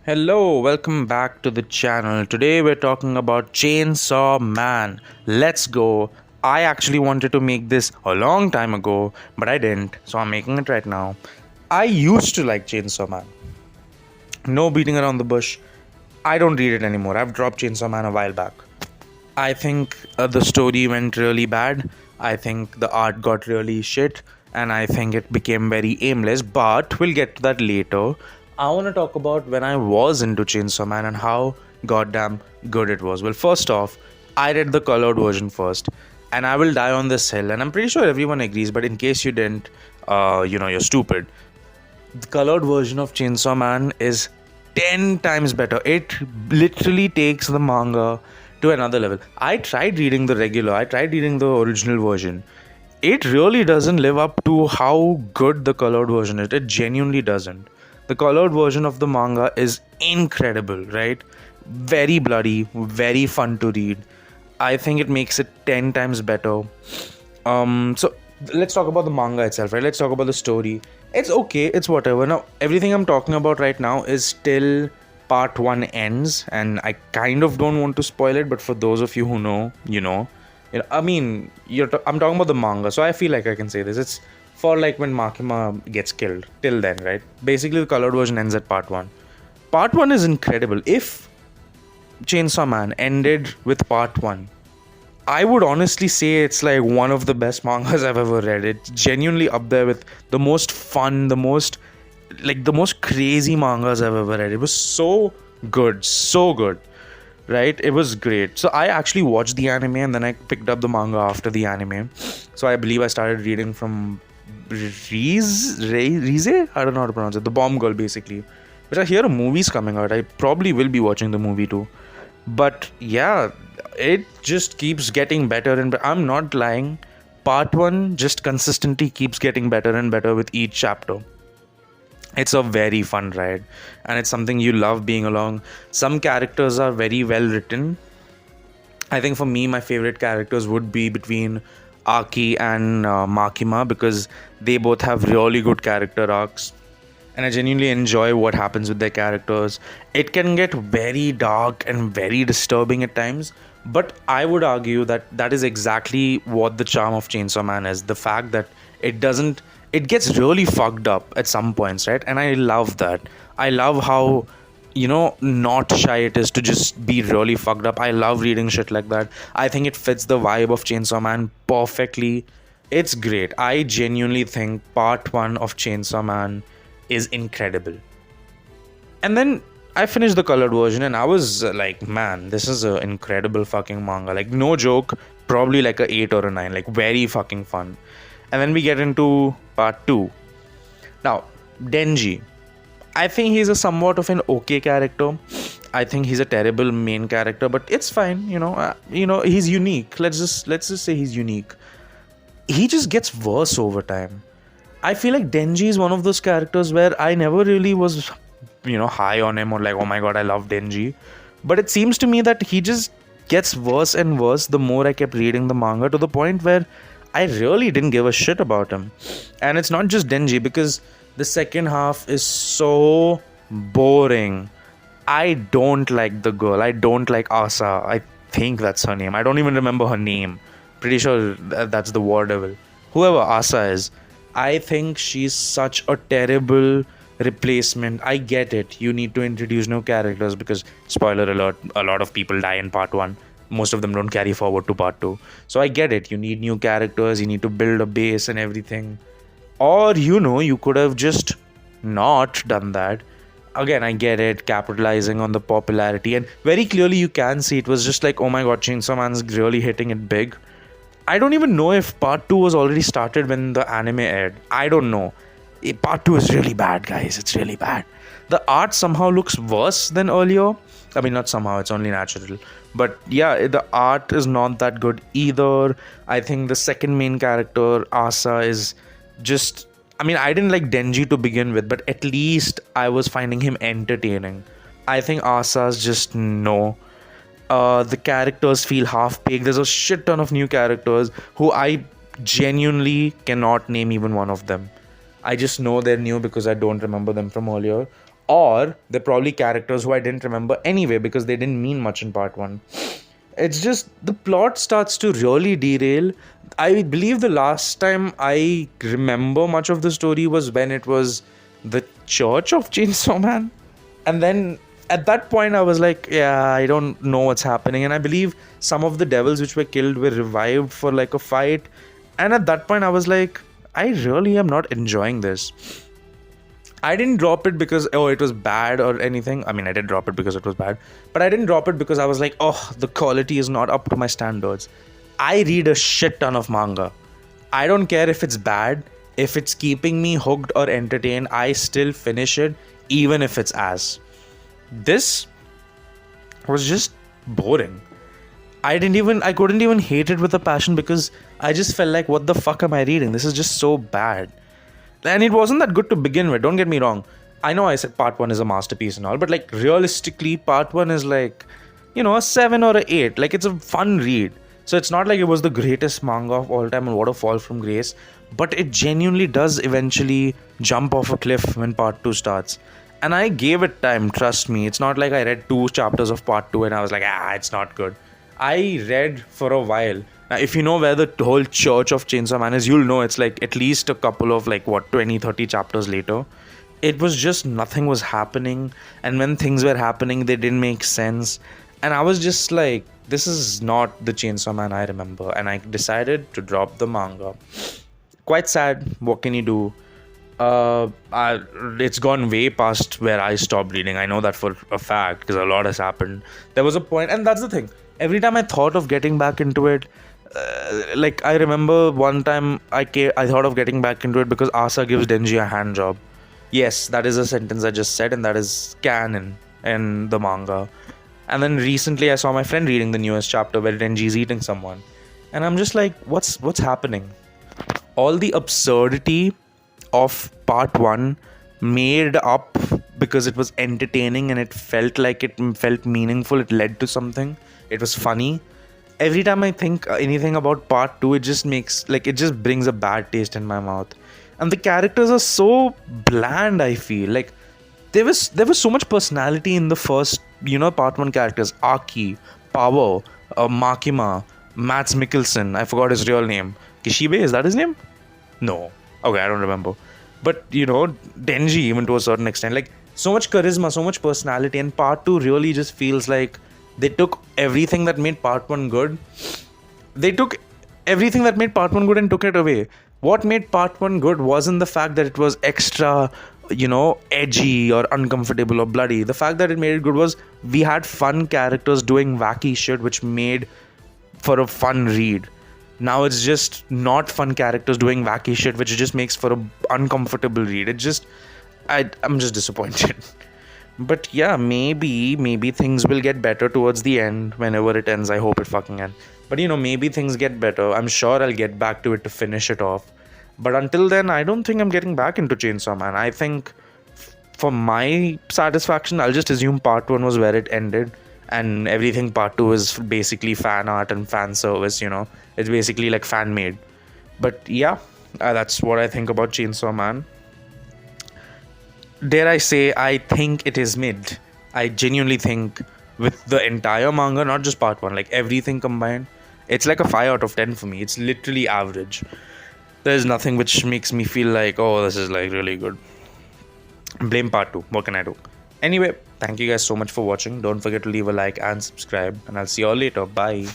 Hello, welcome back to the channel. Today we're talking about Chainsaw Man. Let's go. I actually wanted to make this a long time ago, but I didn't, so I'm making it right now. I used to like Chainsaw Man. No beating around the bush. I don't read it anymore. I've dropped Chainsaw Man a while back. I think the story went really bad. I think the art got really shit. And I think it became very aimless. But we'll get to that later. I want to talk about when I was into Chainsaw Man and how goddamn good it was. Well, first off, I read the colored version first. And I will die on this hill. And I'm pretty sure everyone agrees. But in case you didn't, you're stupid. The colored version of Chainsaw Man is 10 times better. It literally takes the manga to another level. I tried reading the regular, I tried reading the original version. It really doesn't live up to how good the colored version is. It genuinely doesn't. The colored version of the manga is incredible, right? Very bloody, very fun to read. I think it makes it 10 times better. So let's talk about the manga itself, right? Let's talk about the story. It's okay, it's whatever. Now, everything I'm talking about right now is still part one ends, and I kind of don't want to spoil it, but for those of you who know, you know. I mean, I'm talking about the manga, so I feel like I can say this. It's for like when Makima gets killed. Till then, right? Basically, the colored version ends at part one. Part one is incredible. If Chainsaw Man ended with part one, I would honestly say it's like one of the best mangas I've ever read. It's genuinely up there with the most fun, the most crazy mangas I've ever read. It was so good, right? It was great. So I actually watched the anime and then I picked up the manga after the anime. So I believe I started reading from Rize? I don't know how to pronounce it. The Bomb Girl, basically. Which I hear a movie's coming out. I probably will be watching the movie too. But yeah, it just keeps getting better and I'm not lying. Part one just consistently keeps getting better and better with each chapter. It's a very fun ride and it's something you love being along. Some characters are very well written. I think for me, my favorite characters would be between Aki and Makima because they both have really good character arcs and I genuinely enjoy what happens with their characters. It can get very dark and very disturbing at times, but I would argue that that is exactly what the charm of Chainsaw Man is. The fact that it doesn't, it gets really fucked up at some points, right? And I love that. I love how, not shy it is to just be really fucked up. I love reading shit like that. I think it fits the vibe of Chainsaw Man perfectly. It's great. I genuinely think part one of Chainsaw Man is incredible. And then I finished the colored version and I was like, man, this is an incredible fucking manga. Like, no joke, probably like a 8 or a 9. Like, very fucking fun. And then we get into part 2. Now, Denji. I think he's a somewhat of an okay character. I think he's a terrible main character, but it's fine, he's unique. Let's just say he's unique. He just gets worse over time. I feel like Denji is one of those characters where I never really was, high on him or like, oh my god, I love Denji. But it seems to me that he just gets worse and worse the more I kept reading the manga to the point where I really didn't give a shit about him. And it's not just Denji because the second half is so boring. I don't like the girl. I don't like Asa. I think that's her name. I don't even remember her name. Pretty sure that's the War Devil. Whoever Asa is. I think she's such a terrible replacement. I get it. You need to introduce new characters because, spoiler alert, a lot of people die in part 1. Most of them don't carry forward to part 2. So I get it. You need new characters. You need to build a base and everything. Or, you could have just not done that. Again, I get it. Capitalizing on the popularity. And very clearly you can see it was just like, oh my god, Chainsaw Man's really hitting it big. I don't even know if part 2 was already started when the anime aired. I don't know. Part 2 is really bad, guys. It's really bad. The art somehow looks worse than earlier. I mean, not somehow, it's only natural. But yeah, the art is not that good either. I think the second main character, Asa, is just... I mean, I didn't like Denji to begin with, but at least I was finding him entertaining. I think Asa's just no. The characters feel half-baked. There's a shit ton of new characters who I genuinely cannot name even one of them. I just know they're new because I don't remember them from earlier. or they're probably characters who I didn't remember anyway because they didn't mean much in part 1. It's just the plot starts to really derail. I believe the last time I remember much of the story was when it was the Church of Chainsaw Man. And then at that point, I was like, yeah, I don't know what's happening. And I believe some of the devils which were killed were revived for like a fight. And at that point, I was like, I really am not enjoying this. I didn't drop it because, oh, it was bad or anything. I mean, I did drop it because it was bad. But I didn't drop it because I was like, oh, the quality is not up to my standards. I read a shit ton of manga. I don't care if it's bad. If it's keeping me hooked or entertained, I still finish it, even if it's ass. This was just boring. I couldn't even hate it with a passion because I just felt like, what the fuck am I reading? This is just so bad. And it wasn't that good to begin with, don't get me wrong. I know I said part 1 is a masterpiece and all, but like realistically, part 1 is like, a 7 or a 8. Like it's a fun read. So it's not like it was the greatest manga of all time and what a fall from grace, but it genuinely does eventually jump off a cliff when part 2 starts. And I gave it time, trust me. It's not like I read 2 chapters of part 2 and I was like, it's not good. I read for a while. Now, if you know where the whole Church of Chainsaw Man is, you'll know it's like at least a couple of 20, 30 chapters later. It was just nothing was happening. And when things were happening, they didn't make sense. And I was just like, this is not the Chainsaw Man I remember. And I decided to drop the manga. Quite sad. What can you do? It's gone way past where I stopped reading. I know that for a fact because a lot has happened. There was a point, and that's the thing. Every time I thought of getting back into it, I remember one time I thought of getting back into it because Asa gives Denji a hand job. Yes, that is a sentence I just said, and that is canon in the manga. And then recently I saw my friend reading the newest chapter where Denji is eating someone, and I'm just like, what's happening? All the absurdity of part 1 made up because it was entertaining and it felt meaningful. It led to something. It was funny. Every time I think anything about part 2, it just brings a bad taste in my mouth. And the characters are so bland, I feel. Like there was so much personality in the first, part 1 characters. Aki, Power, Makima, Mads Mikkelsen. I forgot his real name. Kishibe, is that his name? No. Okay, I don't remember. But, Denji, even to a certain extent, like, so much charisma, so much personality, and part 2 really just feels like they took everything that made part 1 good. They took everything that made part 1 good and took it away. What made part 1 good wasn't the fact that it was extra, edgy or uncomfortable or bloody. The fact that it made it good was we had fun characters doing wacky shit, which made for a fun read. Now it's just not fun characters doing wacky shit, which just makes for a uncomfortable read. I'm just disappointed. But yeah, maybe things will get better towards the end. Whenever it ends, I hope it fucking ends. But maybe things get better. I'm sure I'll get back to it to finish it off. But until then, I don't think I'm getting back into Chainsaw Man. I think for my satisfaction, I'll just assume part 1 was where it ended. And everything part 2 is basically fan art and fan service, It's basically like fan made. But yeah, that's what I think about Chainsaw Man. Dare I say, I think it is mid. I genuinely think with the entire manga, not just part 1, like everything combined, it's like a 5 out of 10 for me. It's literally average. There's nothing which makes me feel like, oh, this is like really good. Blame part 2. What can I do? Anyway, thank you guys so much for watching. Don't forget to leave a like and subscribe. And I'll see you all later. Bye.